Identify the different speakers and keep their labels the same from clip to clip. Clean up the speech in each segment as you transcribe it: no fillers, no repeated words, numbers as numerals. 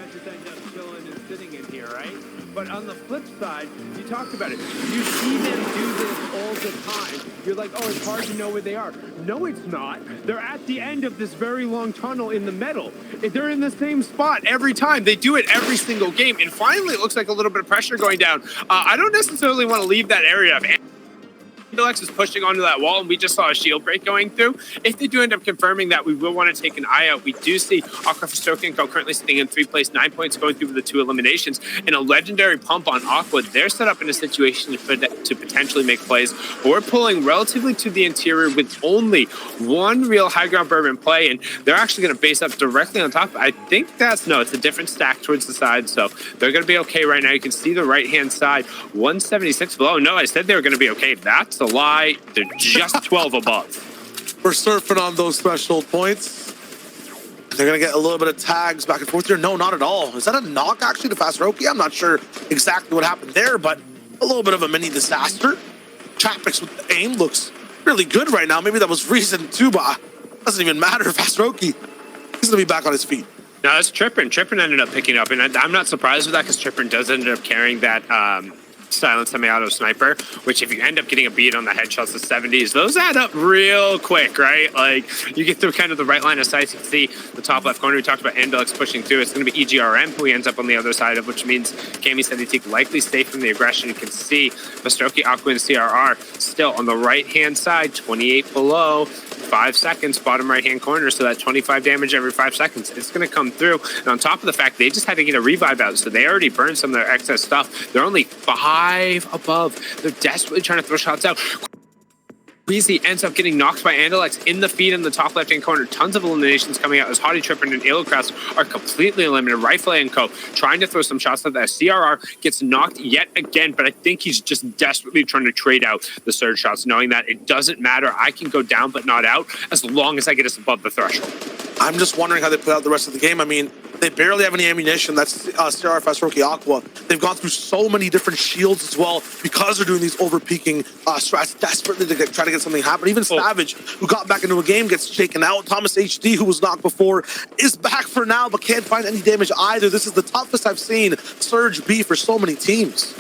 Speaker 1: guys just end up chilling and sitting in here, right? But on the flip side, you talked about it. You see them do this all the time. You're like, oh, it's hard to know where they are. No, it's not. They're at the end of this very long tunnel in the middle. They're in the same spot every time. They do it every single game. And finally, it looks like a little bit of pressure going down. I don't necessarily want to leave that area of Alex is pushing onto that wall, and we just saw a shield break going through. If they do end up confirming that, we will want to take an eye out. We do see Aqua Festoki Co currently sitting in 3rd place, 9 points going through the 2 eliminations, and a legendary pump on Aqua. They're set up in a situation to potentially make plays, but we're pulling relatively to the interior with only one real high ground bourbon play, and they're actually going to base up directly on top. I think it's a different stack towards the side, so they're going to be okay right now. You can see the right-hand side, 176 below. No, I said they were going to be okay. That's a lie. They're just 12 above.
Speaker 2: We're surfing on those threshold points. They're going to get a little bit of tags back and forth here. No, not at all. Is that a knock, actually, to Fastaroki? I'm not sure exactly what happened there, but a little bit of a mini disaster. Chapix with the aim looks really good right now. Maybe that was reason too, but it doesn't even matter. Fastaroki, he's going to be back on his feet.
Speaker 1: No, it's Trippin. Trippin ended up picking up, and I'm not surprised with that because Trippin does end up carrying that silent semi-auto sniper, which if you end up getting a beat on the headshots, the 70s, those add up real quick, right? Like, you get through kind of the right line of sight. You can see the top left corner. We talked about Andelix pushing through. It's going to be EGRM who he ends up on the other side of, which means Cammy said he'd likely stay from the aggression. You can see Festoki, Aqua, and CRR still on the right-hand side, 28 below. 5 seconds, bottom right-hand corner, so that 25 damage every 5 seconds. It's going to come through. And on top of the fact, they just had to get a revive out, so they already burned some of their excess stuff. They're only 5 above. They're desperately trying to throw shots out. Breezy ends up getting knocked by Andalex in the feed in the top left-hand corner. Tons of eliminations coming out as Hottie Trippin and Ilocrest are completely eliminated. Rifle and Co. trying to throw some shots at that. CRR gets knocked yet again, but I think he's just desperately trying to trade out the surge shots, knowing that it doesn't matter. I can go down but not out as long as I get us above the threshold.
Speaker 2: I'm just wondering how they play out the rest of the game. I mean, they barely have any ammunition. That's CR, Fastaroki, Aqua. They've gone through so many different shields as well because they're doing these over-peaking strats desperately to try to get something happen. Even Savage, who got back into a game, gets shaken out. Thomas HD, who was knocked before, is back for now, but can't find any damage either. This is the toughest I've seen Surge be for so many teams.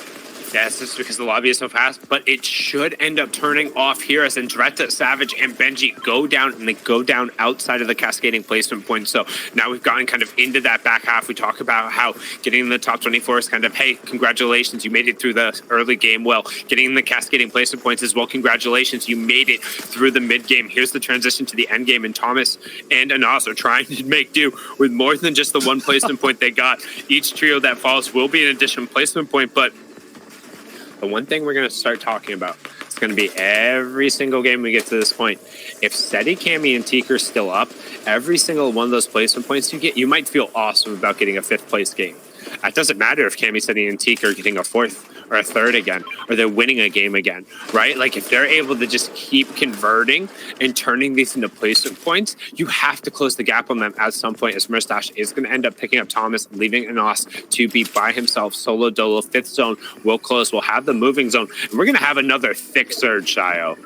Speaker 1: Yes, just because the lobby is so fast, but it should end up turning off here as Andretta, Savage, and Benji go down, and they go down outside of the cascading placement point. So now we've gotten kind of into that back half. We talk about how getting in the top 24 is kind of, hey, congratulations, you made it through the early game. Well, getting in the cascading placement points as well, congratulations, you made it through the mid game. Here's the transition to the end game, and Thomas and Anas are trying to make do with more than just the one placement point they got. Each trio that falls will be an additional placement point, but the one thing we're going to start talking about, it's going to be every single game we get to this point. If Seti, Cammy, and Teak are still up, every single one of those placement points you get, you might feel awesome about getting a 5th place game. It doesn't matter if Cammy, Seti, and Teak are getting a 4th or a 3rd again, or they're winning a game again, right? Like, if they're able to just keep converting and turning these into placement points, you have to close the gap on them at some point, as Murstache is going to end up picking up Thomas, leaving Anas to be by himself, solo dolo. 5th zone will close. We'll have the moving zone, and we're going to have another thick surge, Shio.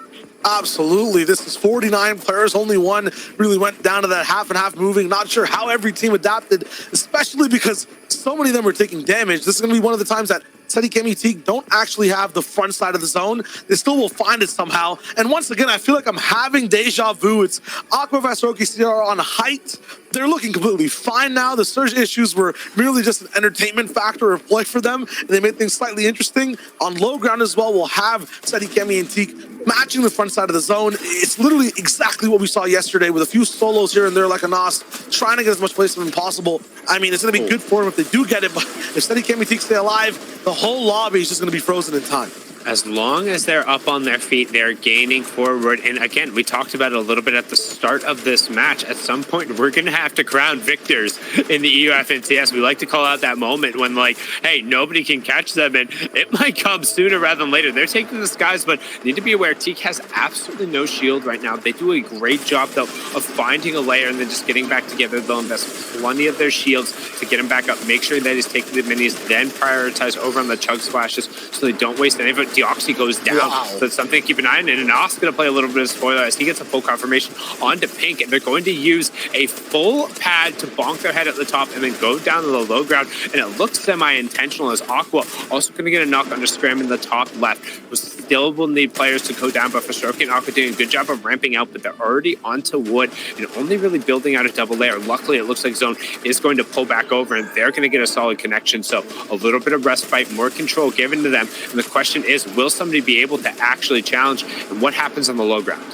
Speaker 2: Absolutely. This is 49 players. Only one really went down to that half and half moving. Not sure how every team adapted, especially because so many of them are taking damage. This is going to be one of the times that Seti, Cammy, Teak don't actually have the front side of the zone. They still will find it somehow. And once again, I feel like I'm having deja vu. It's Aqua, Fastaroki, CR on height. They're looking completely fine now. The surge issues were merely just an entertainment factor or play for them, and they made things slightly interesting. On low ground as well, we'll have Seti, Cammy, and Teak matching the front side of the zone. It's literally exactly what we saw yesterday with a few solos here and there like Anas, trying to get as much placement as possible. I mean, it's going to be good for them if they do get it, but if Seti, Cammy, Teak stay alive, the whole lobby is just going to be frozen in time.
Speaker 1: As long as they're up on their feet, they're gaining forward. And again, we talked about it a little bit at the start of this match. At some point, we're going to have to crown victors in the EUF NCS. We like to call out that moment when, like, hey, nobody can catch them. And it might come sooner rather than later. They're taking the skies, but need to be aware, Teak has absolutely no shield right now. They do a great job, though, of finding a layer and then just getting back together. They'll invest plenty of their shields to get him back up. Make sure that he's taking the minis, then prioritize over on the chug splashes so they don't waste any of it. Deoxy goes down.
Speaker 2: Wow.
Speaker 1: So it's something to keep an eye on. And Nos going to play a little bit of spoiler as he gets a full confirmation onto Pink. And they're going to use a full pad to bonk their head at the top and then go down to the low ground. And it looks semi-intentional as Aqua also going to get a knock under Scram in the top left. We still will need players to go down, but for Stroke and Aqua doing a good job of ramping out, but they're already onto wood and only really building out a double layer. Luckily, it looks like Zone is going to pull back over and they're going to get a solid connection. So a little bit of respite, more control given to them. And the question is, will somebody be able to actually challenge? And what happens on the low ground?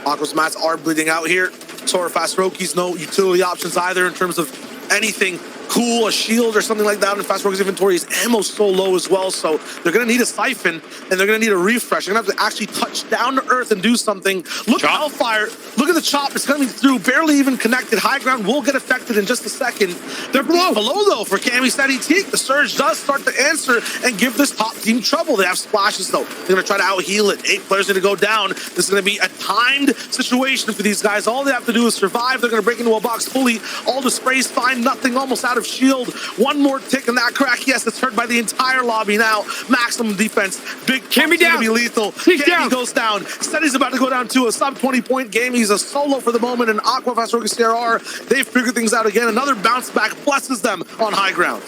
Speaker 2: Aqua's mats are bleeding out here. Sora Fast Roki's no utility options either in terms of anything cool, a shield or something like that. And Fast Roki's inventory is ammo so low as well. So they're going to need a siphon and they're going to need a refresh. They're going to have to actually touch down to earth and do something. Look at Hellfire. Look at the chop. It's coming through, barely even connected. High ground will get affected in just a second. They're below though for Cammy Steady Teak. The Surge does start to answer and give this top team trouble. They have splashes though. They're going to try to out heal it. 8 players going to go down. This is going to be a timed situation for these guys. All they have to do is survive. They're going to break into a box fully. All the sprays fine. Nothing, almost out of shield. One more tick in that crack. Yes, it's heard by the entire lobby now. Maximum defense. Big
Speaker 1: Cammy down.
Speaker 2: Be lethal. Cammy goes down. Steady's about to go down to a sub 20-point game. He's a solo for the moment, and Aqua Fast Roki CRR, they've figured things out again. Another bounce back blesses them on high ground.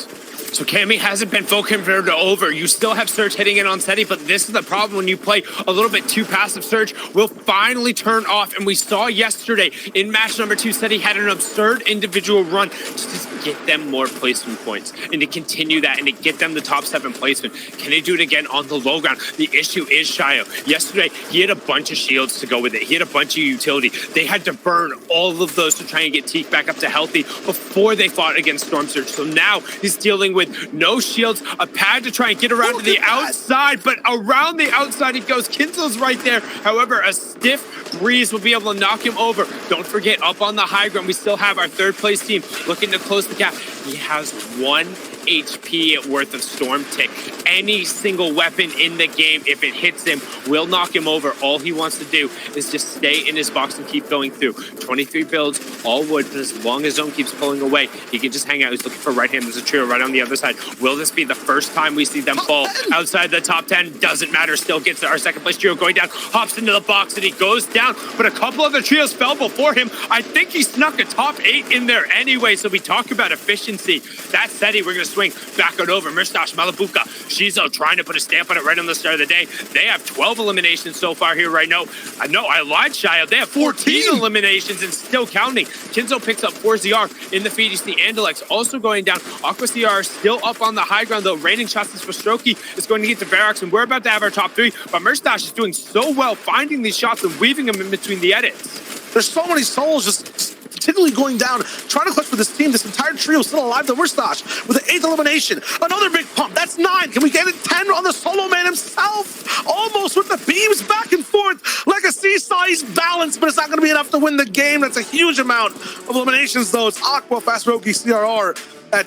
Speaker 1: So Cammy hasn't been full converted to over. You still have Surge hitting it on Steady, but this is the problem when you play a little bit too passive. Surge will finally turn off, and we saw yesterday in match number 2, Steady had an absurd individual run to just get them more placement points and to continue that and to get them the top 7 placement. Can they do it again on the low ground? The issue is Shio. Yesterday, he had a bunch of shields to go with it. He had a bunch of utility. They had to burn all of those to try and get Teak back up to healthy before they fought against Storm Surge. So now he's dealing with no shields, a pad to try and get around to the outside, but around the outside he goes. Kinzo's right there. However, a stiff breeze will be able to knock him over. Don't forget, up on the high ground, we still have our 3rd place team looking to close the gap. He has 1 HP worth of Storm Tick. Any single weapon in the game, if it hits him, will knock him over. All he wants to do is just stay in his box and keep going through. 23 builds, all wood, but as long as Zone keeps pulling away, he can just hang out. He's looking for right hand. There's a trio right on the other side. Will this be the first time we see them fall outside the top 10? Doesn't matter. Still gets our 2nd place trio going down, hops into the box, and he goes down, but a couple other trios fell before him. I think he snuck a top 8 in there anyway, so we talk about efficiency. That said, we're going to swing back on over. Mirstash, Malabuka, Shizo trying to put a stamp on it right on the start of the day. They have 12 eliminations so far here right now. No, I lied, Shio. They have 14 eliminations and still counting. Kinzo picks up 4 ZR in the feed. You see Andalex also going down. Aqua CR still up on the high ground, though. Raining shots is for Strokey. Is going to get to Verax, and we're about to have our top 3. But Mirstash is doing so well finding these shots and weaving them in between the edits.
Speaker 2: There's so many souls just continually going down, trying to clutch for this team. This entire trio still alive. The Mirstash with the 8th elimination. Another big pump. That's 9. Can we get it? 10 on the solo man himself. Almost with the beams back and forth like a seesaw. He's balanced, but it's not going to be enough to win the game. That's a huge amount of eliminations, though. It's Aqua, Fast Roki, CRR.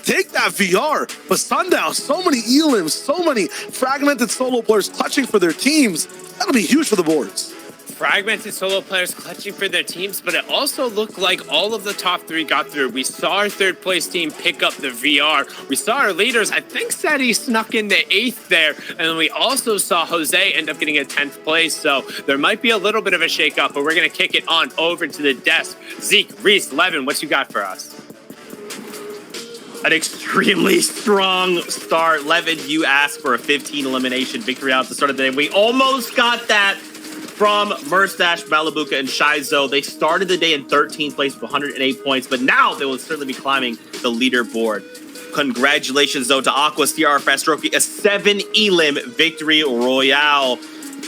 Speaker 2: Take that VR. But Sundown, so many elims, so many fragmented solo players clutching for their teams. That'll be huge for the boards.
Speaker 1: Fragmented solo players clutching for their teams, but it also looked like all of the top 3 got through. We saw our 3rd place team pick up the VR. We saw our leaders, I think Seti snuck in the 8th there, and then we also saw Jose end up getting a 10th place, so there might be a little bit of a shake-up, but we're going to kick it on over to the desk. Zeke, Reese, Levin, what you got for us?
Speaker 3: An extremely strong start. Levin, you asked for a 15 elimination victory out at the start of the day. We almost got that from Mirstash, Malabuka, and Shizo. They started the day in 13th place with 108 points, but now they will certainly be climbing the leaderboard. Congratulations, though, to Aqua, CR, Fast Roki, a 7 elim victory royale.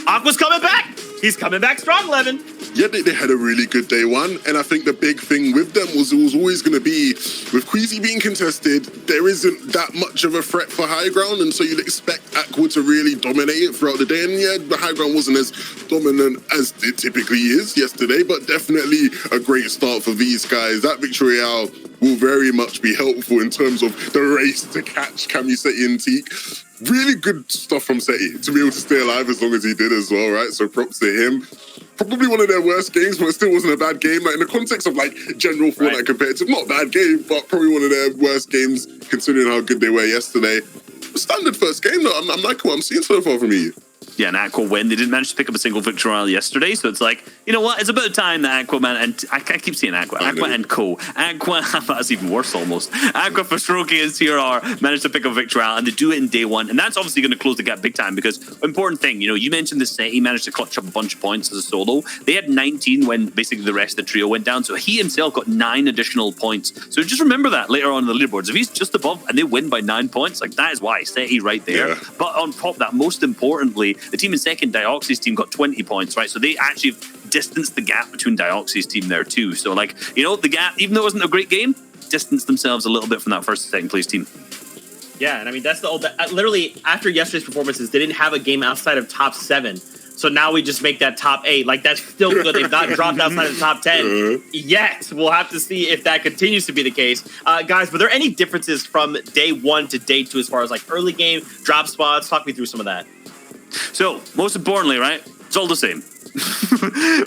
Speaker 3: Aqua's coming back. He's coming back strong, Levin.
Speaker 4: Yeah, they had a really good day 1, and I think the big thing with them was it was always going to be, with Queasy being contested, there isn't that much of a threat for high ground, and so you'd expect Aqua to really dominate it throughout the day, and yeah, the high ground wasn't as dominant as it typically is yesterday, but definitely a great start for these guys. That victory royale will very much be helpful in terms of the race to catch Cammy, Seti, and Teak. Really good stuff from Seti to be able to stay alive as long as he did as well, right? So props to him. Probably one of their worst games, but it still wasn't a bad game. Like in the context of like general fortnite competitive, not a bad game, but probably one of their worst games considering how good they were yesterday. standard first game, though. I'm like what I'm seeing so far from you.
Speaker 5: Yeah, and Aqua win. They didn't manage to pick up a single victory royale yesterday, so it's like, you know what? It's about time that Aqua, man, and I keep saying Aqua and Co. Aqua, that's even worse almost. Aqua, Fastroki, and CRR managed to pick up a victory royale, and they do it in day one, and that's obviously going to close the gap big time because important thing, you know, you mentioned this set, he managed to clutch up a bunch of points as a solo. They had 19 when basically the rest of the trio went down, so he himself got 9 additional points. So just remember that later on in the leaderboards. If he's just above and they win by 9 points, like that is why Seti right there. Yeah. But on top of that, most importantly, the team in second, Dioxy's team, got 20 points, right? So they actually distanced the gap between Dioxy's team there too. So like, you know, the gap, even though it wasn't a great game, distanced themselves a little bit from that first and second place team.
Speaker 3: Yeah, and I mean, that's the old, literally after yesterday's performances, they didn't have a game outside of top 7. So now we just make that top 8. Like, that's still good. They've not dropped outside of the top 10 yet. We'll have to see if that continues to be the case. Guys, were there any differences from day 1 to day 2 as far as like early game, drop spots? Talk me through some of that.
Speaker 5: So, most importantly, right, it's all the same.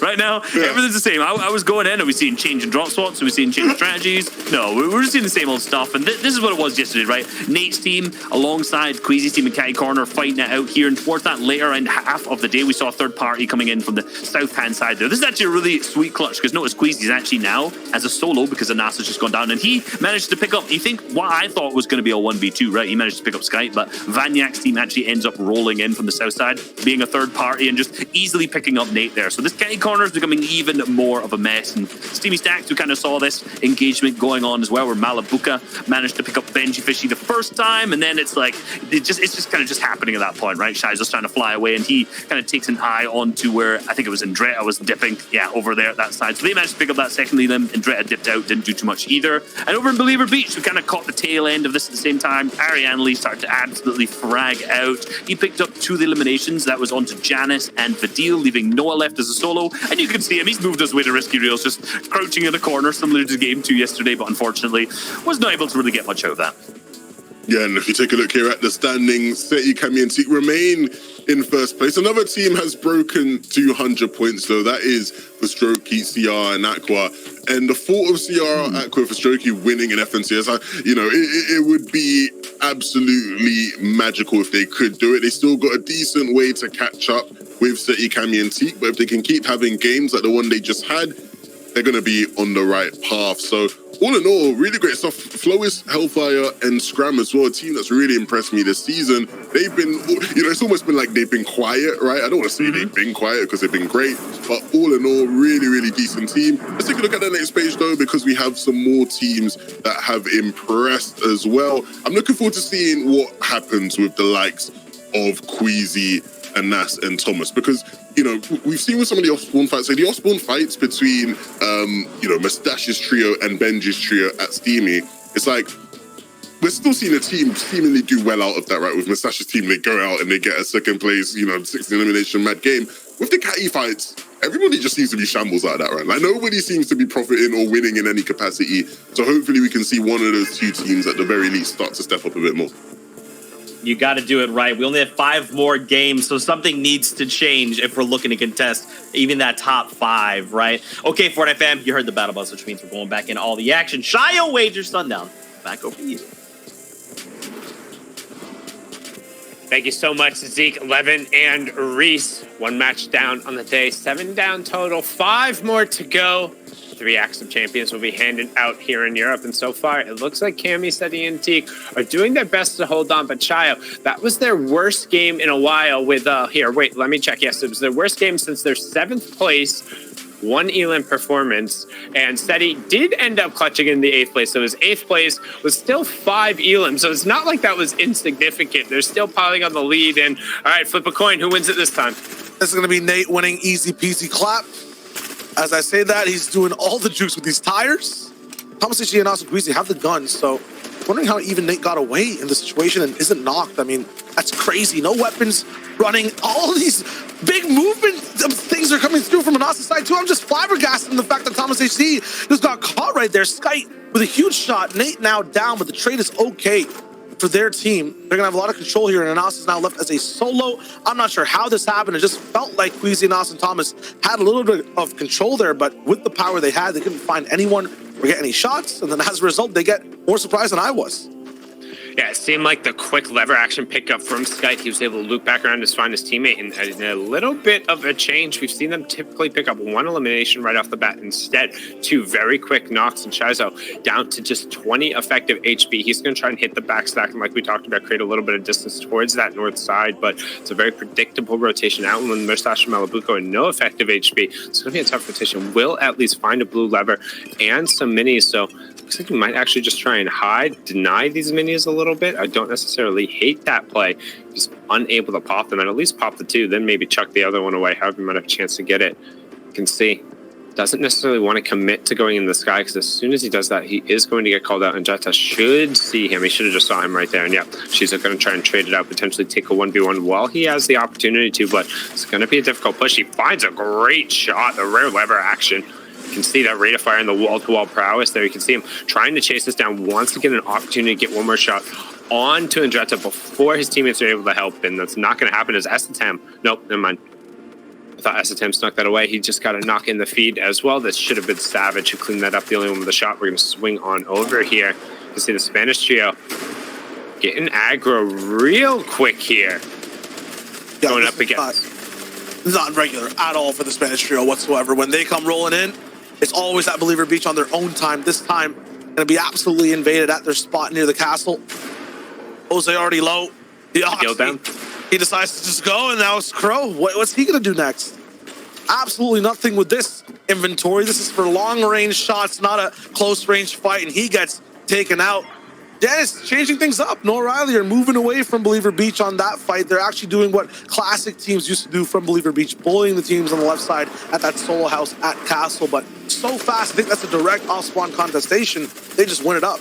Speaker 5: Right now, everything's the same. I was going in, are we seeing change in drop spots? Are we seeing change in strategies? No, we're just seeing the same old stuff. And this is what it was yesterday, right? Nate's team, alongside Queasy's team and Catty Corner, fighting it out here. And towards that later end half of the day, we saw a third party coming in from the south-hand side there. This is actually a really sweet clutch, because notice Queasy's actually now as a solo, because Anasa's just gone down. And he managed to pick up, you think what I thought was going to be a 1v2, right? He managed to pick up Skype, but Vanyak's team actually ends up rolling in from the south side, being a third party and just easily picking up Nate there. So this Catty Corner is becoming even more of a mess. And Steamy Stacks, we kind of saw this engagement going on as well, where Malabuka managed to pick up Benji Fishy the first time, and then it's like it's just kind of just happening at that point, right? Shai's just trying to fly away, and he kind of takes an eye onto where I think it was Andretta was dipping, over there at that side. So they managed to pick up that second lead. Andretta dipped out, didn't do too much either. And over in Believer Beach, we kind of caught the tail end of this at the same time. Ariane Lee started to absolutely frag out. He picked up 2 of the eliminations. That was onto Janice and Vidil, leaving Noah left as a solo. And you can see him, he's moved his way to Risky Reels, just crouching in a corner, similar to game 2 yesterday, but unfortunately was not able to really get much out of that.
Speaker 4: Yeah, and if you take a look here at the standings, Seti, Kami, and Teak remain in first place. Another team has broken 200 points, though. That is for Strokey, CR, and Aqua. And the thought of CR, Aqua, for Strokey winning in FNCS, you know, it would be absolutely magical if they could do it. They still got a decent way to catch up with Seti, Kami, and Teak, but if they can keep having games like the one they just had, they're going to be on the right path. So all in all, really great stuff. Flowis, Hellfire, and Scram as well, a team that's really impressed me this season. They've been, you know, it's almost been like they've been quiet, right? I don't want to say they've been quiet because they've been great, but all in all, really, really decent team. Let's take a look at the next page, though, because we have some more teams that have impressed as well. I'm looking forward to seeing what happens with the likes of Queasy, Anas, and Thomas, because, you know, we've seen with some of the Osborne fights, so the Osborne fights between, you know, Mustache's trio and Benji's trio at Steamy, it's like, we're still seeing a team seemingly do well out of that, right? With Mustache's team, they go out and they get a second place, you know, 16 elimination mad game. With the Catty fights, everybody just seems to be shambles out of that, right? Like, nobody seems to be profiting or winning in any capacity. So hopefully we can see one of those 2 teams at the very least start to step up a bit more.
Speaker 3: You got to do it right. We only have 5 more games, so something needs to change if we're looking to contest even that top 5, right? Okay, Fortnite fam, you heard the battle bus, which means we're going back in all the action. Shio Wager Sundown, back over to you.
Speaker 1: Thank you so much, Zeke, Levin, and Reese. 1 match down on the day, 7 down total, 5 more to go. 3 acts of champions will be handed out here in Europe, and so far it looks like Cammy, Seti, and Teak are doing their best to hold on. But Chayo, that was their worst game in a while. With here, wait, let me check. Yes, it was their worst game since their 7th place 1 elim performance, and Seti did end up clutching in the 8th place. So his 8th place was still 5 elim. So it's not like that was insignificant. They're still piling on the lead. And all right, flip a coin. Who wins it this time?
Speaker 2: This is going to be Nate winning, easy peasy clap. As I say that, he's doing all the juice with these tires. Thomas and also Queasy have the guns, so wondering how even Nate got away in this situation and isn't knocked. I mean, that's crazy. No weapons running. All these big movement things are coming through from Anas's side too. I'm just flabbergasted in the fact that Thomas HC just got caught right there. Skype with a huge shot. Nate now down, but the trade is okay for their team. They're gonna have a lot of control here, and Anas is now left as a solo. I'm not sure how this happened. It just felt like Queasy, Anas, and Thomas had a little bit of control there, but with the power they had, they couldn't find anyone or get any shots, and then as a result, they get more surprised than I was.
Speaker 1: Yeah, it seemed like the quick lever action pickup from Skype. He was able to loop back around to find his teammate, and a little bit of a change. We've seen them typically pick up one elimination right off the bat. Instead, two very quick knocks, and Shizo down to just 20 effective HP. He's going to try and hit the backstack, and like we talked about, create a little bit of distance towards that north side, but it's a very predictable rotation out when Mustache and Malabuko and no effective HP. It's going to be a tough rotation. Will at least find a blue lever and some minis, so looks like he might actually just try and deny these minis a little bit. I don't necessarily hate that play. He's unable to pop them, and at least pop the two, then maybe chuck the other one away, however you might have a chance to get it. You can see, doesn't necessarily want to commit to going in the sky, because as soon as he does that, he is going to get called out, and Jetta should see him. He should have just saw him right there, and yeah, she's going to try and trade it out, potentially take a 1v1 while he has the opportunity to, but it's going to be a difficult push. He finds a great shot, the rare lever action. You can see that rate of fire in the wall-to-wall prowess there. You can see him trying to chase this down, wants to get an opportunity to get one more shot on to Andretta before his teammates are able to help, and that's not going to happen as Estetam. Nope, never mind. I thought Estetam snuck that away. He just got a knock in the feed as well. That should have been Savage who cleaned that up, the only one with a shot. We're going to swing on over here. You can see the Spanish trio getting aggro real quick here.
Speaker 2: Yeah,
Speaker 1: going up against.
Speaker 2: Not regular at all for the Spanish trio whatsoever. When they come rolling in, it's always at Believer Beach on their own time. This time, going to be absolutely invaded at their spot near the castle. Jose already low. He decides to just go, and now it's Crow. What's he going to do next? Absolutely nothing with this inventory. This is for long-range shots, not a close-range fight, and he gets taken out. Dennis changing things up. Noah Riley are moving away from Believer Beach on that fight. They're actually doing what classic teams used to do from Believer Beach, bullying the teams on the left side at that solo house at Castle. But so fast, I think that's a direct off-spawn contestation. They just win it up.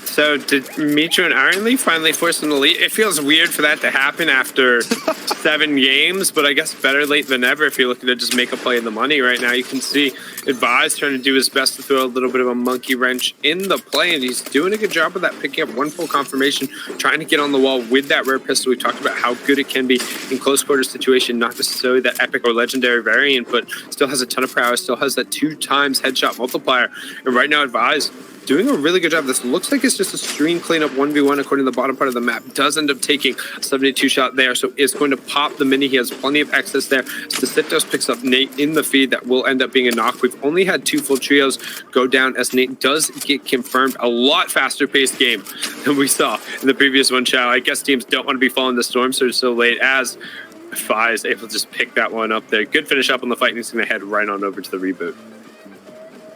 Speaker 1: So did Mitro and Ironly finally force them to lead? It feels weird for that to happen after 7 games, but I guess better late than never if you're looking to just make a play in the money right now. You can see Advise trying to do his best to throw a little bit of a monkey wrench in the play, and he's doing a good job of that, picking up one full confirmation, trying to get on the wall with that rare pistol. We talked about how good it can be in close quarters situation, not necessarily that epic or legendary variant, but still has a ton of prowess, still has that 2 times headshot multiplier. And right now Advise doing a really good job. This looks like it's just a stream cleanup 1v1 according to the bottom part of the map. Does end up taking a 72 shot there, so it's going to pop the mini. He has plenty of excess there. Stasitos picks up Nate in the feed. That will end up being a knock. We've only had 2 full trios go down as Nate does get confirmed. A lot faster paced game than we saw in the previous one, Chow. I guess teams don't want to be following the storm surge so late, as Fi is able to just pick that one up there. Good finish up on the fight, and he's going to head right on over to the reboot.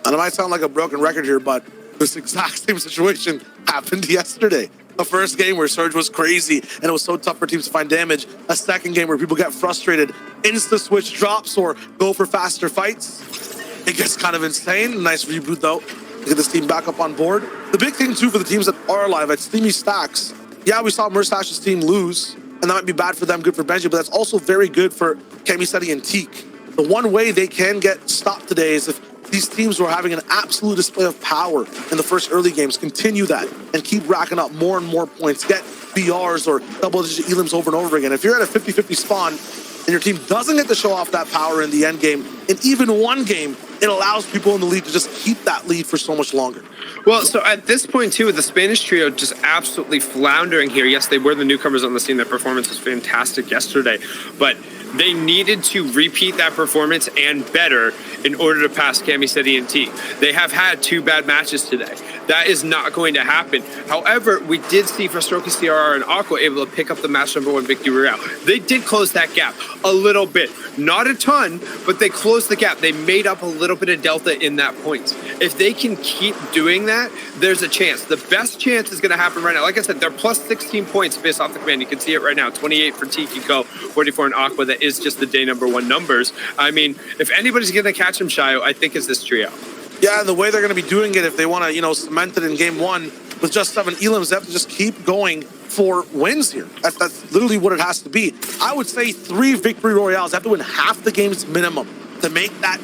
Speaker 2: And it might sound like a broken record here, but this exact same situation happened yesterday. The first game where Surge was crazy and it was so tough for teams to find damage. A second game where people get frustrated, insta-switch drops or go for faster fights. It gets kind of insane. Nice reboot though. Get this team back up on board. The big thing too for the teams that are alive at Steamy Stacks. Yeah, we saw Mustache's team lose, and that might be bad for them, good for Benji, but that's also very good for Kamiseti and Teak. The one way they can get stopped today is if these teams were having an absolute display of power in the first early games, continue that and keep racking up more and more points, get BRs or double-digit elims over and over again. If you're at a 50-50 spawn and your team doesn't get to show off that power in the end game, in even one game, it allows people in the lead to just keep that lead for so much longer.
Speaker 1: Well, so at this point, too, with the Spanish trio just absolutely floundering here. Yes, they were the newcomers on the scene. Their performance was fantastic yesterday, but they needed to repeat that performance and better in order to pass Kamiseti and T. They have had 2 bad matches today. That is not going to happen. However, we did see Frostroka, CRR, and Aqua able to pick up the match #1 victory royale. They did close that gap a little bit. Not a ton, but they closed the gap. They made up a little bit of delta in that points. If they can keep doing that, there's a chance. The best chance is going to happen right now. Like I said, they're plus 16 points based off the command. You can see it right now. 28 for Tikiko, 44 in Aqua. That is just the day #1 numbers. I mean, if anybody's going to catch him, Shayo, I think it's this trio.
Speaker 2: Yeah, and the way they're going to be doing it, if they want to, cement it in game 1 with just 7 elims, they have to just keep going for wins here. That's literally what it has to be. I would say 3 victory royales. They have to win half the games minimum to make that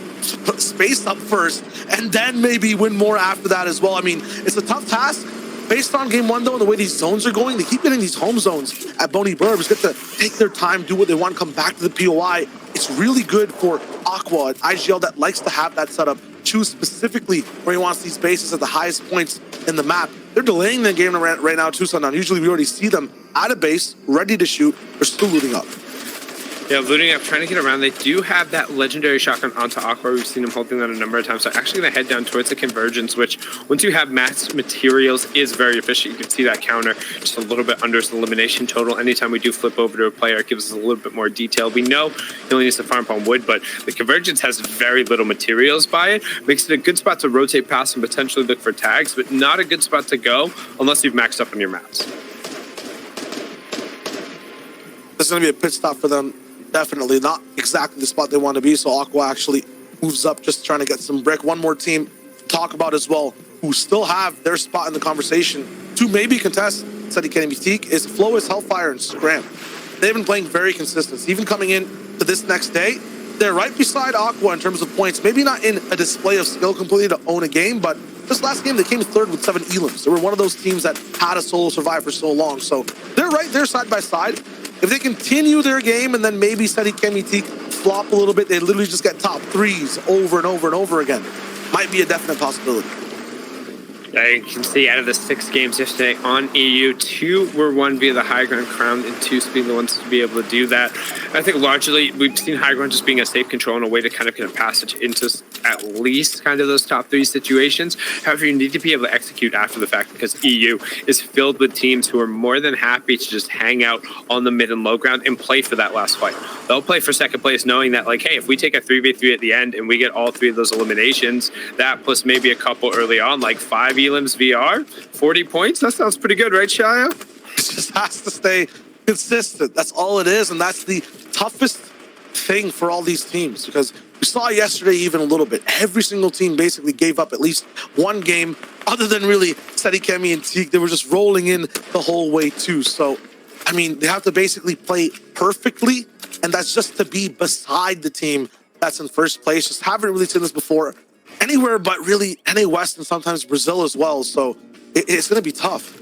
Speaker 2: space up first, and then maybe win more after that as well. I mean, it's a tough task. Based on game 1, though, and the way these zones are going, they keep getting these home zones at Boney Burbs, get to take their time, do what they want, come back to the POI. It's really good for Aqua and IGL that likes to have that setup, choose specifically where he wants these bases at the highest points in the map. they're delaying the game right now too, Sundown. Usually we already see them at a base, ready to shoot. They're still looting up.
Speaker 1: Yeah, looting up, trying to get around. They do have that legendary shotgun onto Aqua. We've seen him holding that a number of times. So actually going to head down towards the convergence, which once you have mass materials is very efficient. You can see that counter just a little bit under his elimination total. Anytime we do flip over to a player, it gives us a little bit more detail. We know he only needs to farm on wood, but the convergence has very little materials by it. Makes it a good spot to rotate past and potentially look for tags, but not a good spot to go unless you've maxed up on your mats.
Speaker 2: This is going to be a pit stop for them. Definitely not exactly the spot they want to be. So Aqua actually moves up, just trying to get some brick. One more team to talk about as well, who still have their spot in the conversation to maybe contest Steady Kenny Mystique, is Flowis, Hellfire, and Scram. They've been playing very consistent. Even coming in to this next day, they're right beside Aqua in terms of points. Maybe not in a display of skill completely to own a game, but this last game they came third with 7 elims. They were one of those teams that had a solo survive for so long. So they're right there side by side. If they continue their game and then maybe Steady Kenny Mystique flop a little bit, they literally just get top 3s over and over and over again. Might be a definite possibility.
Speaker 1: Yeah, you can see out of the 6 games yesterday on EU, 2 were won via the high ground crown, and 2 being the ones to be able to do that. I think largely we've seen high ground just being a safe control and a way to kind of get a passage into at least kind of those top 3 situations. However, you need to be able to execute after the fact, because EU is filled with teams who are more than happy to just hang out on the mid and low ground and play for that last fight. They'll play for second place knowing that, like, hey, if we take a 3v3 at the end and we get all 3 of those eliminations, that plus maybe a couple early on, like 5 elims VR, 40 points, that sounds pretty good, right, Shia?
Speaker 2: It just has to stay consistent. That's all it is, and that's the toughest thing for all these teams, because we saw yesterday even a little bit. Every single team basically gave up at least one game, other than really Steady Kemi and Teak. They were just rolling in the whole way too. So, I mean, they have to basically play perfectly, and that's just to be beside the team that's in first place. Just haven't really seen this before anywhere but really NA West and sometimes Brazil as well. So it's going to be tough.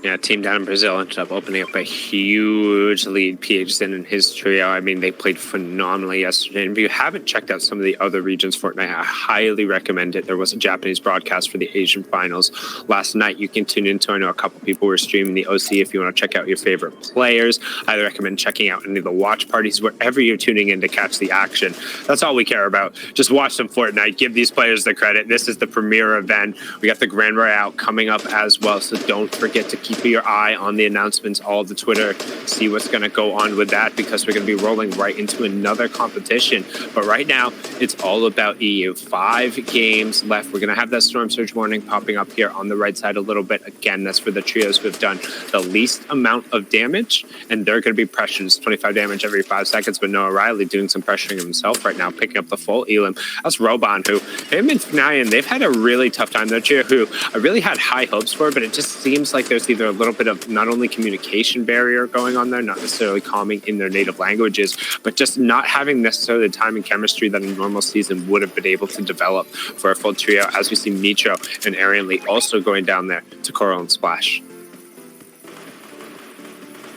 Speaker 1: Yeah, team down in Brazil ended up opening up a huge lead. PH in his trio. I mean, they played phenomenally yesterday. And if you haven't checked out some of the other regions Fortnite, I highly recommend it. There was a Japanese broadcast for the Asian finals last night. You can tune into. I know a couple people were streaming the OC. If you want to check out your favorite players, I recommend checking out any of the watch parties wherever you're tuning in to catch the action. That's all we care about. Just watch some Fortnite. Give these players the credit. This is the premier event. We got the Grand Royale coming up as well, so don't forget to keep your eye on the announcements, all the Twitter, see what's going to go on with that, because we're going to be rolling right into another competition. But right now, it's all about EU. 5 games left. We're going to have that storm surge warning popping up here on the right side a little bit. Again, that's for the trios who have done the least amount of damage, and they're going to be pressured. 25 damage every 5 seconds, but Noah Riley doing some pressuring himself right now, picking up the full elim. That's Robon, who him and Fnayan, they've had a really tough time. Their trio, who I really had high hopes for, but it just seems like there's either a little bit of not only communication barrier going on there, not necessarily calming in their native languages, but just not having necessarily the time and chemistry that a normal season would have been able to develop for a full trio, as we see Mitro and Arian Lee also going down there to Coral and Splash.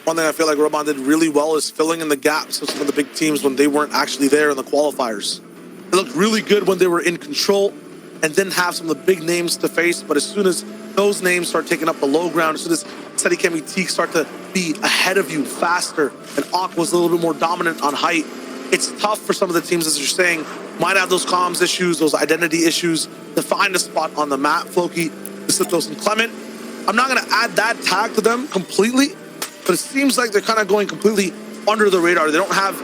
Speaker 2: One thing I feel like Robon did really well is filling in the gaps of some of the big teams when they weren't actually there in the qualifiers. They looked really good when they were in control and didn't have some of the big names to face, but as soon as those names start taking up the low ground, as soon as Steady Kemi Teak start to be ahead of you faster, and Aqua's a little bit more dominant on height, it's tough for some of the teams, as you're saying, might have those comms issues, those identity issues, to find a spot on the map. Floki, Disitos, and Clement, I'm not going to add that tag to them completely, but it seems like they're kind of going completely under the radar. They don't have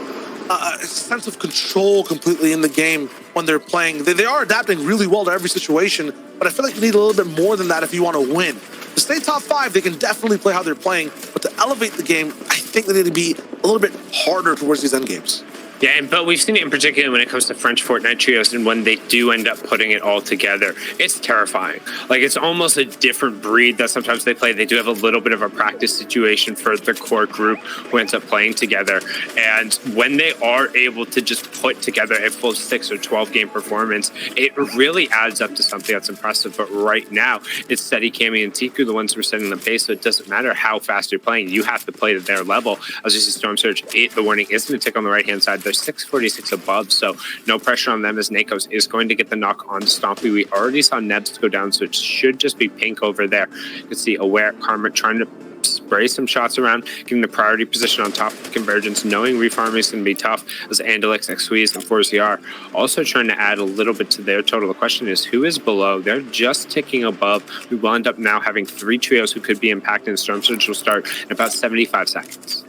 Speaker 2: a sense of control completely in the game when they're playing. They are adapting really well to every situation, but I feel like you need a little bit more than that if you want to win. To stay top 5, they can definitely play how they're playing, but to elevate the game, I think they need to be a little bit harder towards these end games.
Speaker 1: Yeah, but we've seen it in particular when it comes to French Fortnite trios, and when they do end up putting it all together, it's terrifying. Like, it's almost a different breed that sometimes they play. They do have a little bit of a practice situation for the core group who ends up playing together. And when they are able to just put together a full 6 or 12 game performance, it really adds up to something that's impressive. But right now, it's Steady, Kami, and Tiku, the ones who are setting the pace, so it doesn't matter how fast you're playing. You have to play to their level. As you see Storm Surge 8, the warning is going to tick on the right-hand side. They're 646 above, so no pressure on them as Nakos is going to get the knock on Stompy. We already saw Nebs go down, so it should just be Pink over there. You can see Aware, Karma trying to spray some shots around, getting the priority position on top of Convergence, knowing refarming is going to be tough as Andalix, X-Squeeze, and 4ZR also trying to add a little bit to their total. The question is, who is below? They're just ticking above. We will end up now having 3 trios who could be impacted. Storm Surge will start in about 75 seconds.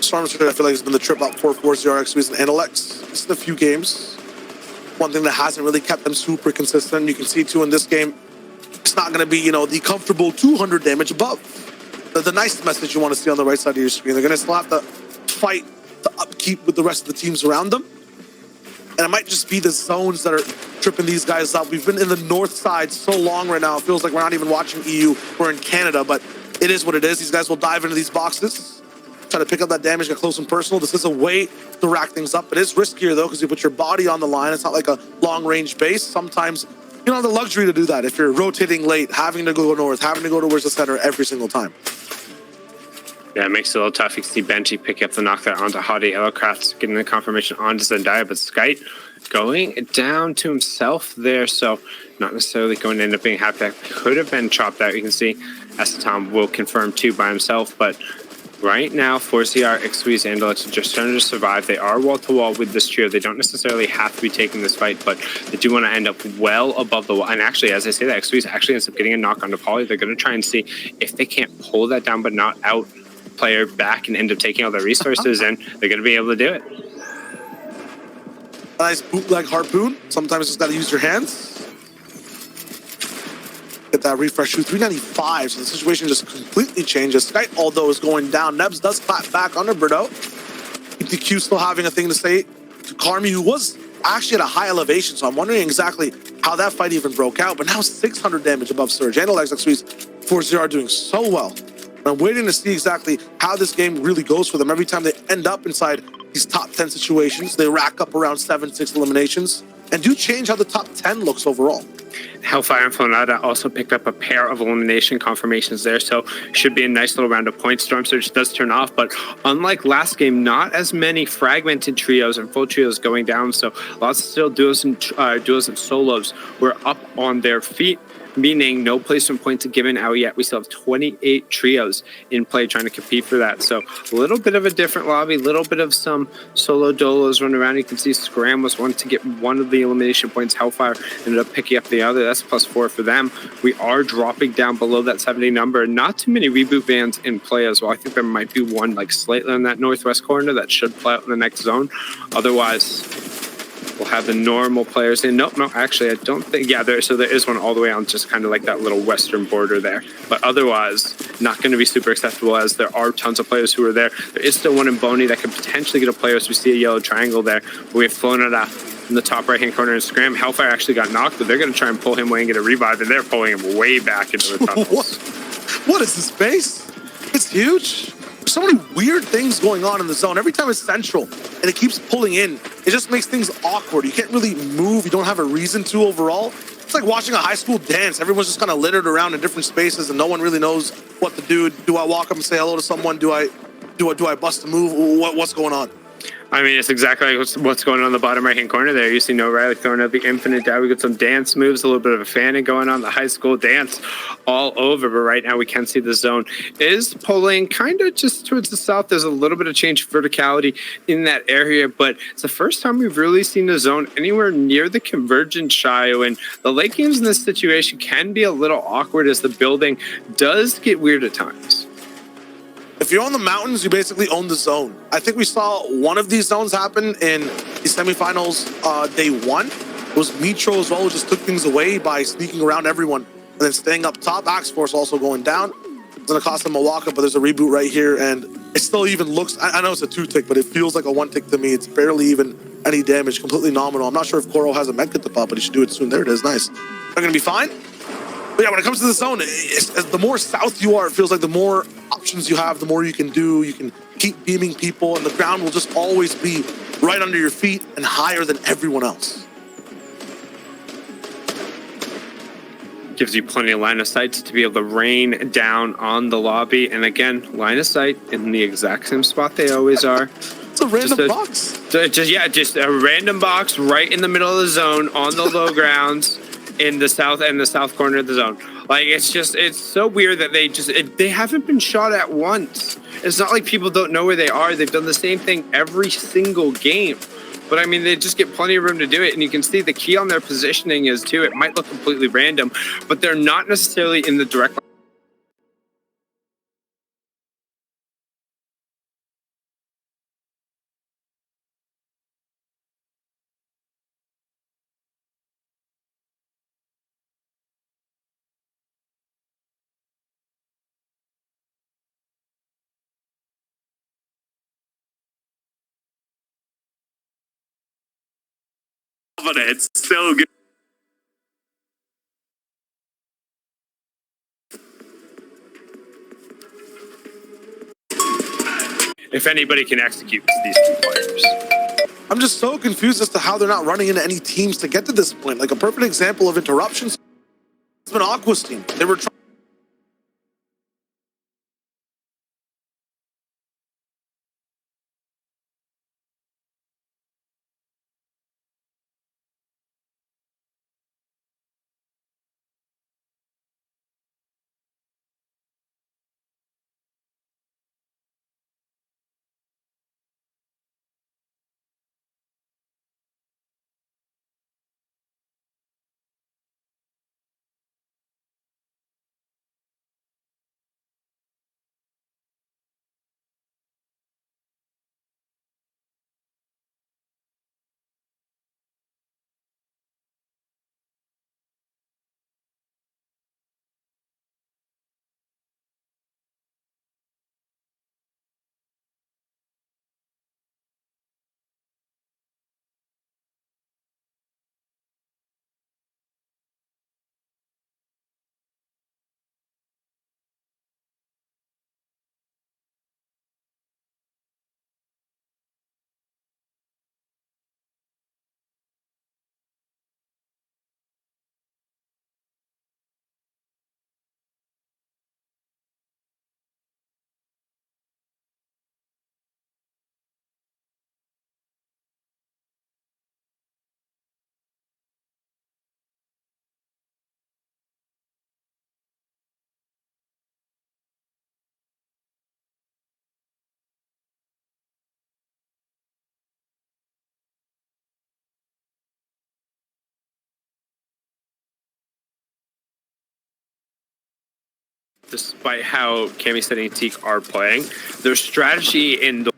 Speaker 2: Storm Surge, I feel like, has been the trip up for 4ZR, X-Squeeze, and Andalix. It's in a few games. One thing that hasn't really kept them super consistent, you can see too in this game, it's not going to be, you know, the comfortable 200 damage above. The nice message you want to see on the right side of your screen. They're going to still have to fight the upkeep with the rest of the teams around them. And it might just be the zones that are tripping these guys up. We've been in the north side so long right now. It feels like we're not even watching EU. We're in Canada, but it is what it is. These guys will dive into these boxes, try to pick up that damage, get close and personal. This is a way to rack things up. It is riskier, though, because you put your body on the line. It's not like a long-range base. Sometimes you don't have the luxury to do that if you're rotating late, having to go north, having to go towards the center every single time.
Speaker 1: Yeah, it makes it a little tough. You can see Benji pick up the knock there onto Hadi. Elocraft getting the confirmation onto Zendaya, but Skite going down to himself there, so not necessarily going to end up being half back. Could have been chopped out. You can see Estetom will confirm too by himself, but right now, 4CR, X-Squeeze, and Andalix are just trying to survive. They are wall-to-wall with this trio. They don't necessarily have to be taking this fight, but they do want to end up well above the wall. And actually, as I say that, X-Squeeze actually ends up getting a knock onto Poly. They're going to try and see if they can't pull that down but not out player back and end up taking all their resources, and they're going to be able to do it.
Speaker 2: A nice bootleg harpoon. Sometimes just got to use your hands. Get that refresh to 395, so the situation just completely changes. Skype, although, is going down. Nebs does clap back under Birdo. ETQ still having a thing to say to Karmi, who was actually at a high elevation, so I'm wondering exactly how that fight even broke out. But now 600 damage above Surge. Andalix, X-Squeeze, 4-0 are doing so well. And I'm waiting to see exactly how this game really goes for them. Every time they end up inside these top 10 situations, they rack up around 7-6 eliminations and do change how the top 10 looks overall.
Speaker 1: Hellfire and Flonada also picked up a pair of elimination confirmations there, so should be a nice little round of points. Storm Surge does turn off, but unlike last game, not as many fragmented trios and full trios going down, so lots of still duos and solos were up on their feet, meaning no placement points given out yet. We still have 28 trios in play trying to compete for that. So a little bit of a different lobby, a little bit of some solo dolos running around. You can see Scram was one to get one of the elimination points. Hellfire ended up picking up the other. That's +4 for them. We are dropping down below that 70 number. Not too many reboot vans in play as well. I think there might be one like slightly on that northwest corner that should play out in the next zone. Otherwise, we'll have the normal players in. No, actually, I don't think. Yeah, there is one all the way on just kind of like that little western border there. But otherwise, not going to be super acceptable as there are tons of players who are there. There is still one in Boney that could potentially get a player. So we see a yellow triangle there. We have flown it up in the top right-hand corner and Scram. Hellfire actually got knocked, but they're going to try and pull him away and get a revive, and they're pulling him way back into the tunnels.
Speaker 2: What is this space? It's huge. There's so many weird things going on in the zone. Every time it's central and it keeps pulling in, it just makes things awkward. You can't really move. You don't have a reason to overall. It's like watching a high school dance. Everyone's just kind of littered around in different spaces and no one really knows what to do. Do I walk up and say hello to someone? Do I bust a move? What's going on?
Speaker 1: I mean, it's exactly like what's going on in the bottom right-hand corner there. You see No Riley throwing up the infinite down. We got some dance moves, a little bit of a fanning going on, the high school dance all over. But right now we can see the zone is pulling kind of just towards the south. There's a little bit of change of verticality in that area, but it's the first time we've really seen the zone anywhere near the convergence Shio. And the late games in this situation can be a little awkward as the building does get weird at times.
Speaker 2: If you're on the mountains, you basically own the zone. I think we saw one of these zones happen in the semifinals day 1. It was Mitro as well, who just took things away by sneaking around everyone and then staying up top. Axe Force also going down. It's going to cost them a walk-up, but there's a reboot right here, and it still even looks... I know it's a 2-tick, but it feels like a 1-tick to me. It's barely even any damage, completely nominal. I'm not sure if Koro has a medkit to pop, but he should do it soon. There it is, nice. They're going to be fine. But yeah, when it comes to the zone, the more south you are, it feels like the more options you have, the more you can do. You can keep beaming people, and the ground will just always be right under your feet and higher than everyone else.
Speaker 1: Gives you plenty of line of sight to be able to rain down on the lobby. And again, line of sight in the exact same spot they always are.
Speaker 2: It's a random box.
Speaker 1: Just a random box right in the middle of the zone on the low grounds in the south corner of the zone. Like, it's so weird that they haven't been shot at once. It's not like people don't know where they are. They've done the same thing every single game. But I mean, they just get plenty of room to do it. And you can see the key on their positioning is too, it might look completely random, but they're not necessarily in the direct line.
Speaker 5: It's so good.
Speaker 1: If anybody can execute, it's these two players.
Speaker 2: I'm just so confused as to how they're not running into any teams to get to this point. Like, a perfect example of interruptions has been Aqua's team. They were trying.
Speaker 1: Despite how Cami and Teak are playing, their strategy in the